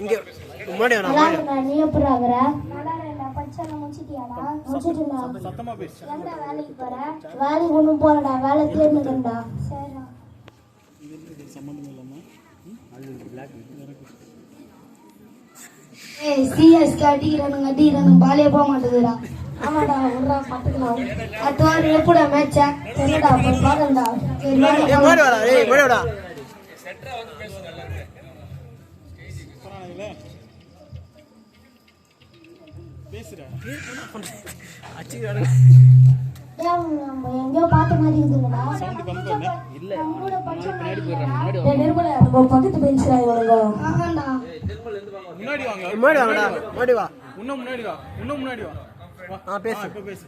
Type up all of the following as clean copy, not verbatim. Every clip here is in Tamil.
இங்க முன்னாடி வா. நீ எப்படி ஆகுற? நல்லா இல்ல. பச்சைல முடிச்சிட்டியாடா? முடிச்சிட்டடா. சத்தமா பேசு. எங்க வேலைக்கு போற? வேலைக்கு ஒண்ணும் போறடா. வேலை தேடினேன்டா. சரிடா. இது சம்பந்தம் இல்லாம அது பிளாக் ஏய் சிஎஸ் அடிக்கிறானுங்க பாலே போக மாட்டேங்குதுடா. ஆமாடா உர்றா பாத்துக்கலாம். அத்தோர் எப்படா மேட்ச் சரிடா போய் பாக்கண்டா. முன்னாடி வாடா. ஏய் முன்னாடி வாடா. செட்டரா வந்து பேசு நல்லா போறானே பேசுடா. அடிச்சுறானுங்க. நம்ம எங்கயோ பார்த்த மாதிரி இருக்குதுடா. சவுண்ட் கம் பண்ணு. இல்ல முன்னாடி போயிடுறேன். முன்னாடி நிர்மல நம்ம பக்கத்து பெஞ்ச்ல இவனுங்க. ஆமாடா. முன்னாடி வாங்க. முன்னாடி வாங்கடா. முன்னாடி வா. இன்னும் முன்னாடி வா. இன்னும் முன்னாடி வா. பேசு. இப்ப பேசு.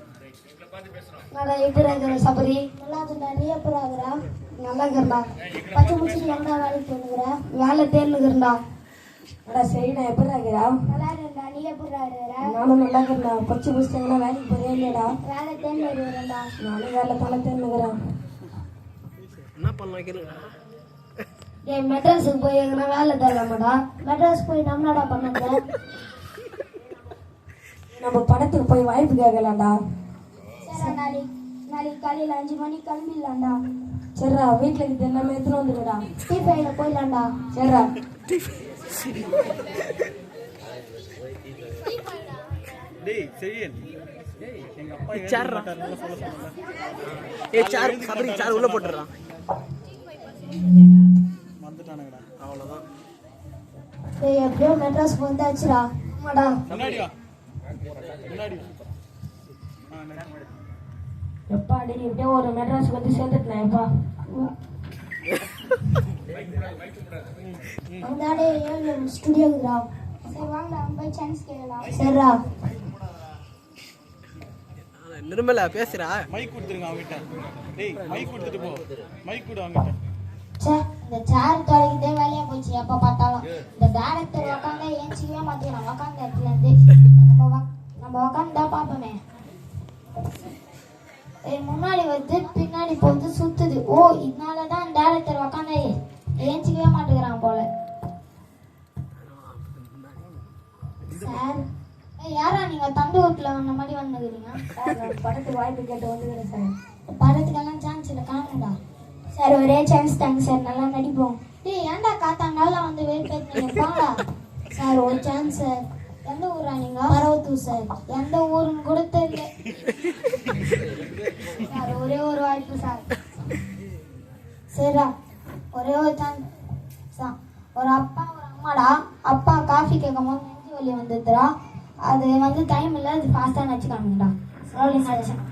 நல்லா எப்படி இருக்கிற சபரி? நல்லா இருக்குடா. நீ எப்படி ஆகுற? நல்லா இருக்கறடா. பச்சை முடிச்சிட்டு எங்க வேலைக்கு போனுங்கற? வேலை தேர்னுங்கறடா. அட சரிடா எப்படி ஆகுற? நல்லா இருக்கடா. நீ எப்படி ஆகுற? நானும் நல்லா இருக்கறடா. பச்சை முடிச்சிட்டேனா வேலைக்கு போறியா இல்லடா? வேலை தேர்னுங்கறடா. நானும் வேலை தேர்னுங்கறேன். என்ன பண்ணலாம் கேளுங்க. ஏய் மெட்ராஸுக்கு போய் எங்கனா வேலை தரலாமாடா? மெட்ராஸ் போய் நம்மளடா பண்ணங்க. நம்ம படத்துக்கு போய் வாய்ப்பு கேட்கலாம்டா. சரி நாளைக்கு காலையில 5 மணிக்கு கிளம்பிடலாம்டா. சரிடா வீட்டுல இது எல்லாமே எடுத்துட்டு வந்துடுடா. டீஃபைல போயிடலாம்டா. சரிடா. டேய் செய்யன். எங்க அப்பா சார்ரா. நல்லா சொல்ல சொன்னாங்க. ஏய் சார் சபரி சார் உள்ள போட்டுறா. வந்துட்டானுங்கடா. அவ்வளவுதான். ஏய் எப்படியோ மெட்ராஸ் வந்தாச்சுடா. ஆமாடா. முன்னாடி வா. முன்னாடி வா. எப்பா அடி எப்படியோ ஒரு மெட்ராஸ் வந்து சேர்ந்துட்டேன் எப்பா. அந்தாடே ஏன் ஸ்டுடியோக்குடா. சரி வாங்கடா போய் சான்ஸ் கேளலாம். சரிடா. நிர்மலா பேசுறா. மைக் கொடுத்துருங்க அவங்கிட்ட. டேய் மைக் கொடுத்துட்டு போ. மைக் கொடு அவங்கிட்ட. சே இந்த சேர் தொலைக்கிட்டே வேலையா போச்சு எப்ப பார்த்தாலும். இந்த டைரக்டர் உட்காந்தா ஏஞ்சிக்கவே மாட்டேங்கிறான். உட்காந்த இடத்துல இருந்து நம்ம உட்காந்தா பார்ப்போமே. முன்னாடி வந்து பின்னாடி போட்டு சுத்துது. ஓ இதனாலதான் டைரக்டர் உட்காந்தா ஏஞ்சிக்கவே மாட்டேங்கிறான் போல. சார் யாரா நீங்க தந்தூர்ல வந்த மாதிரி வந்துக்கிறீங்க? படத்துக்கு வாய்ப்பு கேட்டு வந்துக்கிறேன் சார். படத்துக்கெல்லாம் சான்ஸ் இல்லை காணுடா. சார் ஒரே சான்ஸ் தாங்க சார் நல்லா நடிப்போம். டேய் ஏன்டா காத்தாங்கால வந்து வெயிட் பண்ணீங்க போடா. சார் ஒரு சான்ஸ் சார். எந்த ஊரா நீங்க? பரவத்தூர் சார். எந்த ஊருன்னு கூட தெரியல சார். ஒரே ஒரு வாய்ப்பு சார். சரிடா ஒரே ஒரு சான்ஸ். ஒரு அப்பா ஒரு அம்மாடா. அப்பா காஃபி கேட்கும் போது நெஞ்சு வலி வந்துடுறா. அது வந்து டைம் இல்லை. அது ஃபாஸ்ட்டாக நடிச்சுக்கானுங்கடா. ஸ்லோலி நடிச்சேன்.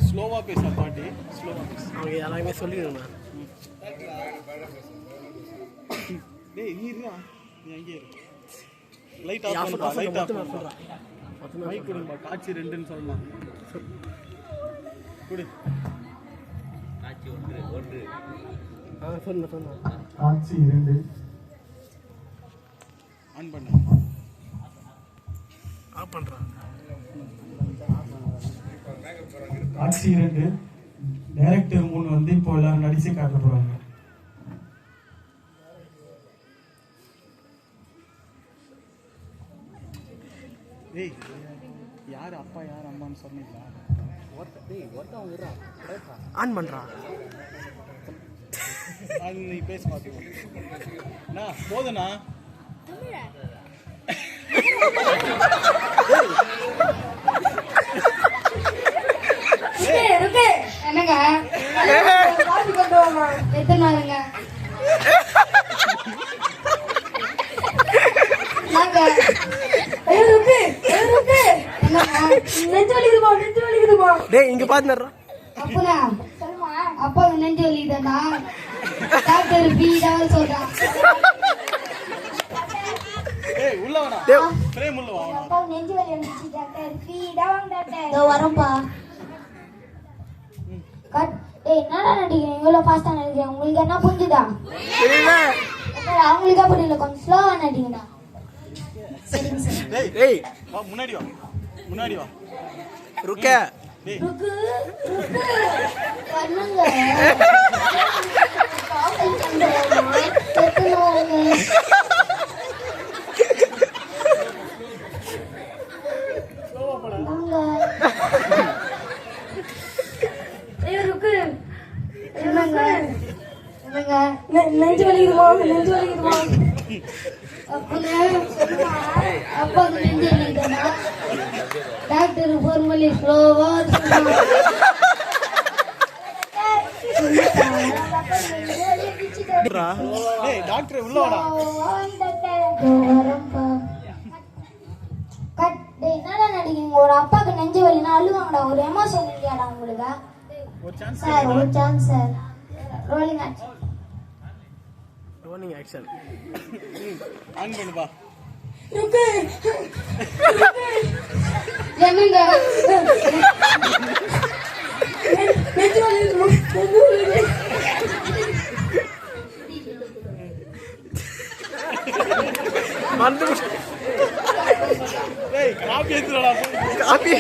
ஸ்லோவா பேச பாட்டி. ஸ்லோவா பேச. அவங்க எல்லாமே சொல்லிடுங்க. டேய் நீ இருடா. நீ அங்கே இரு. லைட் ஆஃப் பண்ணு. லைட் ஆஃப் பண்ணு. மைக் கொடுங்க. காட்சி 2ன்னு சொல்லலாம். குடு. காட்சி 1 சொல்லு. காட்சி 2 ஆன் பண்ணு. ஆஃப் பண்றா. காட்சி 2 டைரக்டர் 3 வந்து இப்போ எல்லாரும் நடிச்சு காட்ட போறாங்க. ஏய் யார் அப்பா யார் அம்மான்னு சொன்னீங்களா? ஆன் பண்றா. அது நீ பேச மாட்டீங்க. நான் போதுனா என்னங்க எத்தனை நாளுங்க? டேய் இங்க பாத்துறா. அப்பனா சொல்லுமா அப்பா நெஞ்சு வலிக்குதுடா. டாக்டர் பீடா சொல்றா. ஏய் உள்ள வாடா. பிரேம் உள்ள வா. அப்பா நெஞ்சு வலி வந்துச்சு டாக்டர் பீடா வாங்க டாக்டர். இதோ வரேன்ப்பா. கட். ஏய் என்னடா நடிக்கிறீங்க? இவ்வளவு ஃபாஸ்டா நடிக்கிறீங்க. உங்களுக்கு என்ன புரிஞ்சுதா? தெரியல. அவங்களுக்கா புரியல. கொஞ்சம் ஸ்லோவா நடிங்கடா. சரிங்க சார். டேய் டேய் வா முன்னாடி வா. முன்னாடி வா. ருக்க. டேய் ருக்கு பண்ணுங்க. என்னங்க நெஞ்சு வலிக்குதுமா நெஞ்சு வலிக்குதுமா அப்பாவுக்கு நெஞ்சு வலிக்குதுமா டாக்டர் ஃபார்மலி ஸ்லோவா டேய் டாக்டர் உள்ள வாடா. என்னடா நடிக்கிறீங்க? ஒரு அப்பாவுக்கு நெஞ்சு வலினா அழுவாங்கடா. ஒரு எமோஷன் இல்லையாடா உங்களுக்கு? ஒரு சான்ஸ் சார் ஒரு chance sir. Rolling action. Rolling action. On பண்ணுப்பா. ருக்கு என்னங்க நெஞ்சு வலி மறந்து டேய் காப்பி எடுத்துடா. காப்பி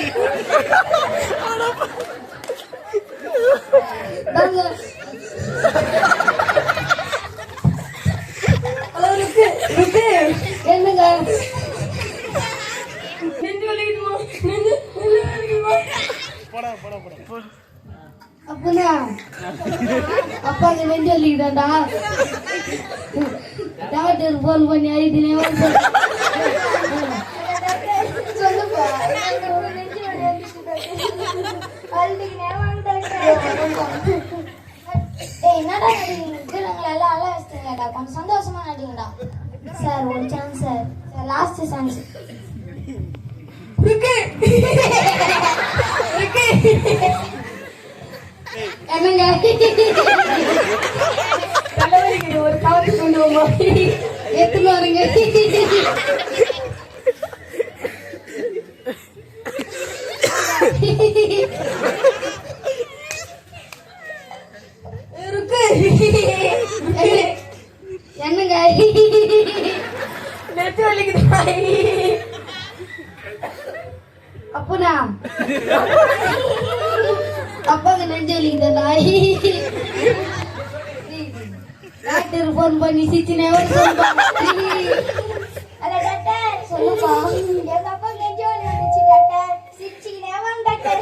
என்னங்க நெஞ்சு வலிக்குதுமா நெஞ்சு வலிக்குதுமா போடா போடா போடா. அப்பனா அப்பாக்கு நெஞ்சு வலிக்குதாண்டா. டாக்டர் போன் பண்ணி ஐதினே சொல்லுப்பா நெஞ்சு என்னடா நடிக்கிறீங்க? எல்லாம் அழ வச்சிட்டீங்கடா. கொஞ்சம் சந்தோஷமா நடிங்கடா. சார் ஒரு சான்ஸ் சார். Last chance. என்னங்க ஒரு கவலை கொண்டு போமா எத்தனை வருங்க இருக்கு என்னங்க நெத்து வலிக்குது அப்பனா அப்பாக்கு நெஞ்சு வலிக்குதா? டாக்டர் போன் பண்ணி சிச்சினே சொல்லுப்பா. எங்க அப்பா நெஞ்சு வலி வந்துச்சு டாக்டர். சிச்சினே டாக்டர்.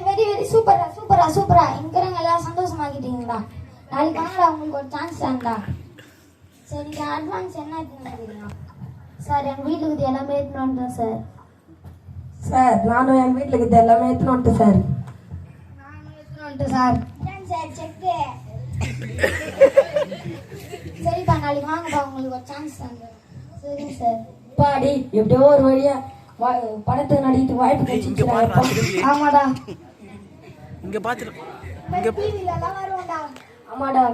வெரி வெரி சூப்பரா சூப்பரா சூப்பரா. இங்க எல்லாம் சந்தோஷமாக்கிட்டீங்களா? நாளைக்கு வாங்கடா, உங்களுக்கு ஒரு சான்ஸ் தான்டா. சரி நீங்க அட்வான்ஸ் என்ன எடுத்துக்கிறீங்க? சார் எங்க வீட்டுக்கு இது எல்லாமே எடுத்துன்னு வந்துட்டேன் சார். சார் நானும் என் வீட்டுக்கு இது எல்லாமே எடுத்துன்னு வந்துட்டேன் சார். நானும் எடுத்துன்னு வந்துட்டேன் சார். சார் செக்கு. சரிப்பா நாளைக்கு வாங்கப்பா, உங்களுக்கு ஒரு சான்ஸ் தாங்க. சரிங்க சார். பாடி எப்படியோ ஒரு வழியா படத்தை நடித்து வாய்ப்பு இங்க பாருடா திரும்பி. ஆமாடா. இங்க பாத்துரு. இங்க டிவில எல்லாம் வருவான்டா. ஆமாடா.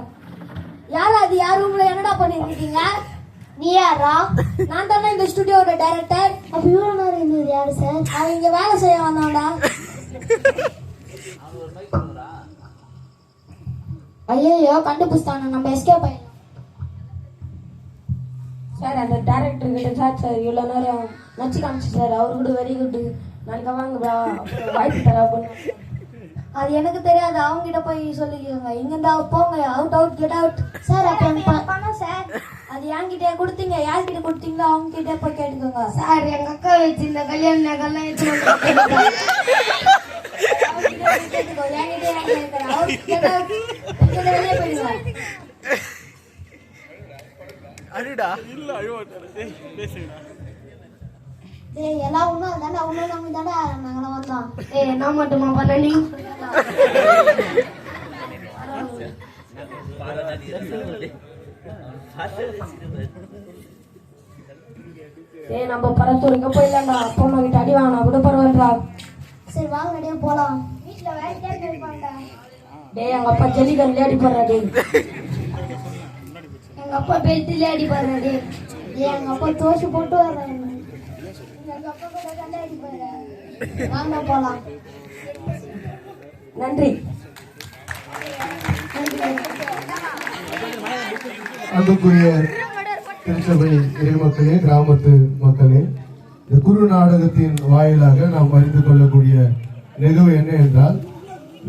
யாரா அது? யார் ரூம்ல என்னடா பண்ணிட்டு இருக்கீங்க? நீ யாரா? நான் தானே இந்த ஸ்டுடியோட டைரக்டர். அப்ப இவ்வளவு நேரம் இருந்தது யாரு சார்? அவன் இங்க வேலை செய்ய வந்தான்டா. ஐயோ கண்டுபிடிச்சான, நம்ம எஸ்கேப் ஆயிடலாம். சார் அந்த டேரக்டர் கிட்ட சார் இவ்வளோ நேரம் நச்சு காமிச்சு சார். அவரு கூட வெரி குட், நாளைக்கு வாங்கடா வாய்ப்பு தர அப்படின்னு. அது எனக்கு தெரியாது, அவங்க கிட்ட போய் சொல்லிக்கோங்க. இங்க இருந்தா போங்க, out out get out. Sir அப்ப பணம் சார் அது என்கிட்ட கொடுத்தீங்க. யார்கிட்ட கொடுத்தீங்களோ அவங்க கிட்ட போய் கேட்டுக்கோங்க. சார் எங்க அக்கா வச்சு இந்த கல்யாணம் நகர்லாம் அடிடா. இல்ல அழுவாட்டாரு. டேய் பேசுங்கடா. டேய் எல்லாம் ஒண்ணும் தானே, ஒண்ணும் நம்ம தானே நாங்களாம் வந்தோம். டேய் என்ன மட்டுமா பண்ண நீ? ஏய் நம்ம பரத்தூருக்கு போயிடலாம்டா. அப்பா அம்மா கிட்ட அடி வாங்கினா கூட பரவாயில்லடா. சரி வாங்க ரெடியா போலாம். வீட்டுல வேற கேட்டு இருப்பாங்கடா. டேய் எங்க அப்பா ஜல்லிக்கல்ல அடி போடுறா. டேய் எங்க அப்பா பெல்ட்ல அடி பாரு. டேய் எங்க அப்பா தோசை போட்டு வர்றாங்க. எங்க அப்பா கூட கண்ட அடி பாரு. வாங்க போலாம். நன்றி. அன்புக்குரிய திருச்சபை இறைமக்களே, கிராமத்து மக்களே, இந்த குரு நாடகத்தின் வாயிலாக நாம் அறிந்து கொள்ளக்கூடிய நிகழ்வு என்ன என்றால்,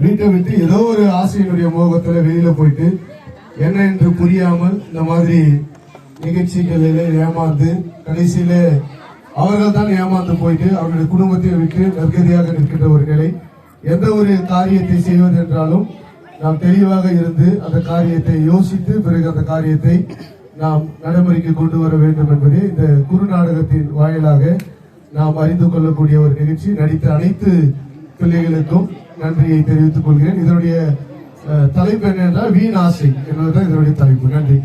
வீட்டை விட்டு ஏதோ ஒரு ஆசையினுடைய மோகத்துல வெளியில போயிட்டு என்ன என்று புரியாமல் இந்த மாதிரி நிகழ்ச்சிகளில் ஏமாந்து கடைசியில அவர்கள் தான் ஏமாந்து போயிட்டு அவருடைய குடும்பத்தை விட்டு நற்கதியாக நிற்கின்ற ஒரு நிலை. எந்த ஒரு காரியத்தை செய்வது என்றாலும் நாம் தெளிவாக இருந்து அந்த காரியத்தை யோசித்து பிறகு அந்த காரியத்தை நாம் நடைமுறைக்கு கொண்டு வர வேண்டும் என்பதே இந்த குறுநாடகத்தின் வாயிலாக நாம் அறிந்து கொள்ளக்கூடிய ஒரு நிகழ்ச்சி. நடித்த அனைத்து பிள்ளைகளுக்கும் நன்றியை தெரிவித்துக் கொள்கிறேன். இதனுடைய தலைப்பு என்ன என்றால் வீண் ஆசை என்பதுதான் இதனுடைய தலைப்பு. நன்றி.